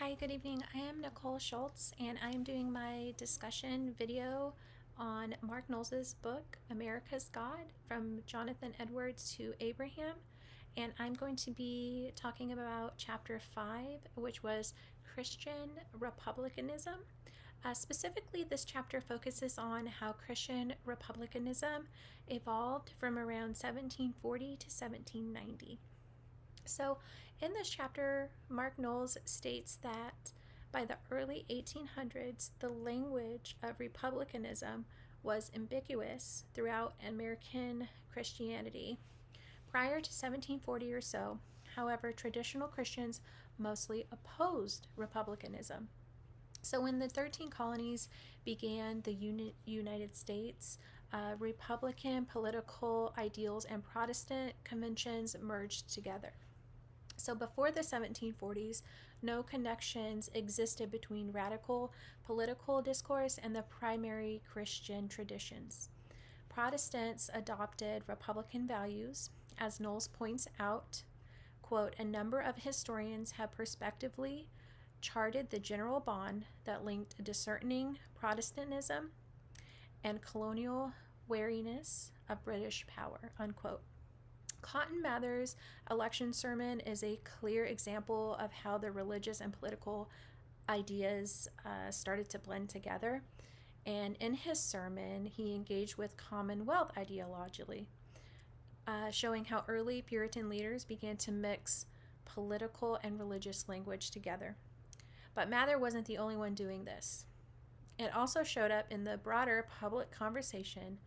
Hi, good evening. I am Nicole Schultz, and I am doing my discussion video on Mark Knowles' book, America's God, from Jonathan Edwards to Abraham. And I'm going to be talking about chapter 5, which was Christian Republicanism. Specifically, this chapter focuses on how Christian republicanism evolved from around 1740 to 1790. So, in this chapter, Mark Knowles states that by the early 1800s, the language of republicanism was ambiguous throughout American Christianity. Prior to 1740 or so, however, traditional Christians mostly opposed republicanism. So, when the 13 colonies began the United States, Republican political ideals and Protestant conventions merged together. So before the 1740s, no connections existed between radical political discourse and the primary Christian traditions. Protestants adopted Republican values, as Knowles points out. Quote, a number of historians have prospectively charted the general bond that linked discerning Protestantism and colonial wariness of British power, unquote. Cotton Mather's election sermon is a clear example of how the religious and political ideas started to blend together. And in his sermon, he engaged with Commonwealth ideologically, showing how early Puritan leaders began to mix political and religious language together. But Mather wasn't the only one doing this. It also showed up in the broader public conversation,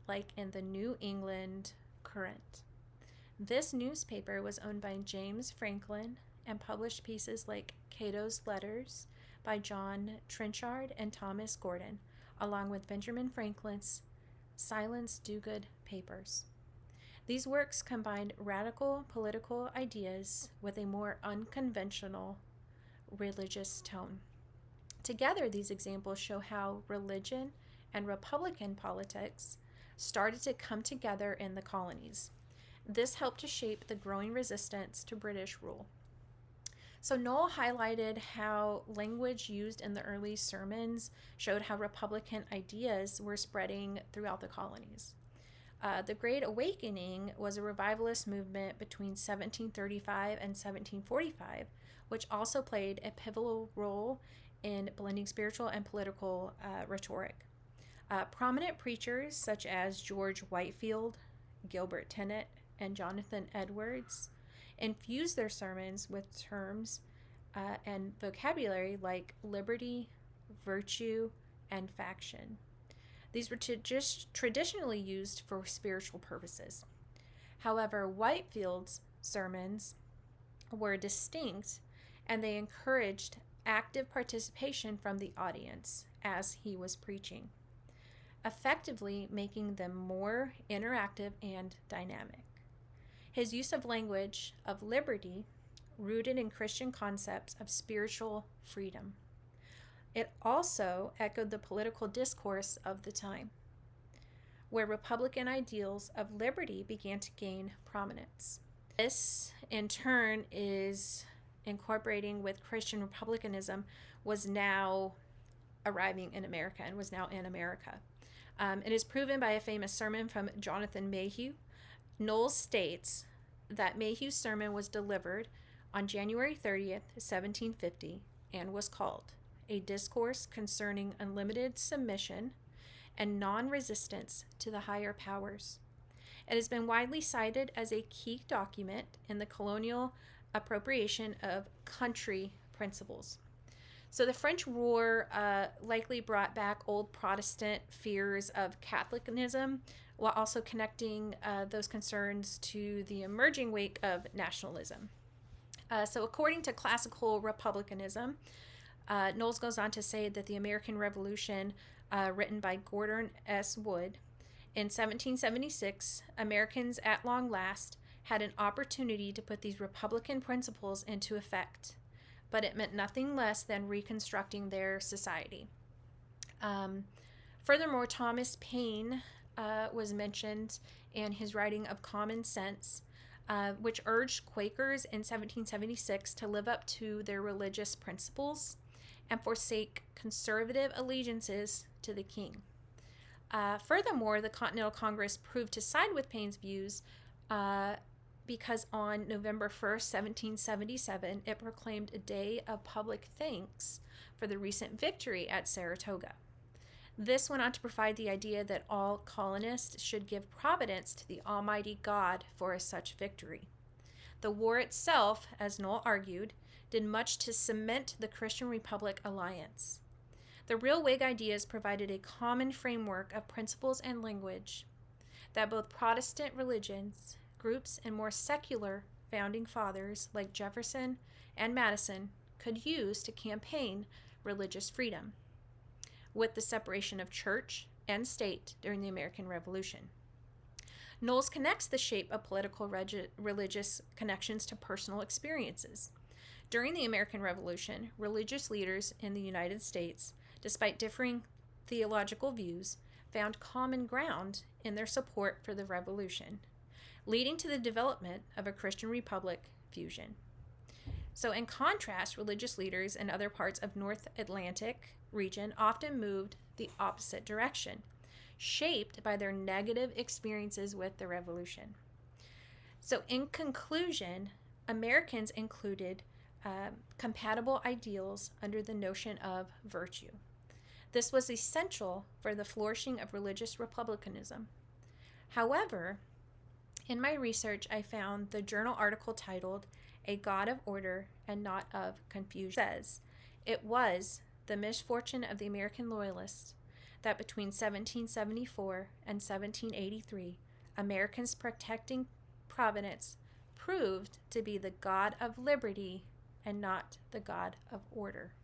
like in the New England Courant. This newspaper was owned by James Franklin and published pieces like Cato's Letters by John Trenchard and Thomas Gordon, along with Benjamin Franklin's Silence Dogood papers. These works combined radical political ideas with a more unconventional religious tone. Together, these examples show how religion and Republican politics started to come together in the colonies. This helped to shape the growing resistance to British rule. So Knoll highlighted how language used in the early sermons showed how Republican ideas were spreading throughout the colonies. The Great Awakening was a revivalist movement between 1735 and 1745, which also played a pivotal role in blending spiritual and political rhetoric. Prominent preachers such as George Whitefield, Gilbert Tennent, and Jonathan Edwards infused their sermons with terms and vocabulary like liberty, virtue, and faction. These were traditionally used for spiritual purposes. However, Whitefield's sermons were distinct, and they encouraged active participation from the audience as he was preaching, effectively making them more interactive and dynamic. His use of language of liberty rooted in Christian concepts of spiritual freedom. It also echoed the political discourse of the time, where Republican ideals of liberty began to gain prominence. This, in turn, is incorporating with Christian republicanism was now arriving in America and was now in America. It is proven by a famous sermon from Jonathan Mayhew. Knowles states that Mayhew's sermon was delivered on January 30th, 1750, and was called A Discourse Concerning Unlimited Submission and Non-Resistance to the Higher Powers. It has been widely cited as a key document in the colonial appropriation of country principles. So the French War likely brought back old Protestant fears of Catholicism, while also connecting those concerns to the emerging wake of nationalism. So according to classical republicanism, Knowles goes on to say that the American Revolution, written by Gordon S. Wood, in 1776, Americans at long last had an opportunity to put these Republican principles into effect, but it meant nothing less than reconstructing their society. Furthermore, Thomas Paine was mentioned in his writing of Common Sense. which urged Quakers in 1776 to live up to their religious principles and forsake conservative allegiances to the king. Furthermore, the Continental Congress proved to side with Paine's views because on November 1st, 1777, it proclaimed a day of public thanks for the recent victory at Saratoga. This went on to provide the idea that all colonists should give providence to the Almighty God for such victory. The war itself, as Noel argued, did much to cement the Christian Republic alliance. The real Whig ideas provided a common framework of principles and language that both Protestant religions, groups, and more secular founding fathers like Jefferson and Madison could use to campaign religious freedom, with the separation of church and state during the American Revolution. Knowles connects the shape of political religious connections to personal experiences. During the American Revolution, religious leaders in the United States, despite differing theological views, found common ground in their support for the revolution, leading to the development of a Christian Republic fusion. So in contrast, religious leaders in other parts of North Atlantic region often moved the opposite direction, shaped by their negative experiences with the revolution. So in conclusion, Americans included compatible ideals under the notion of virtue. This was essential for the flourishing of religious republicanism. However, in my research, I found the journal article titled "A God of Order and Not of Confusion" says it was the misfortune of the American loyalists that between 1774 and 1783, Americans protecting Providence proved to be the God of liberty and not the God of order.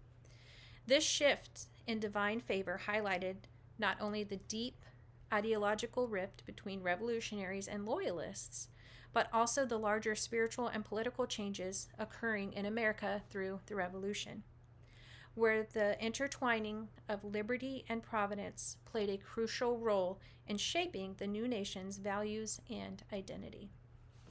This shift in divine favor highlighted not only the deep ideological rift between revolutionaries and loyalists, but also the larger spiritual and political changes occurring in America through the Revolution, where the intertwining of liberty and providence played a crucial role in shaping the new nation's values and identity.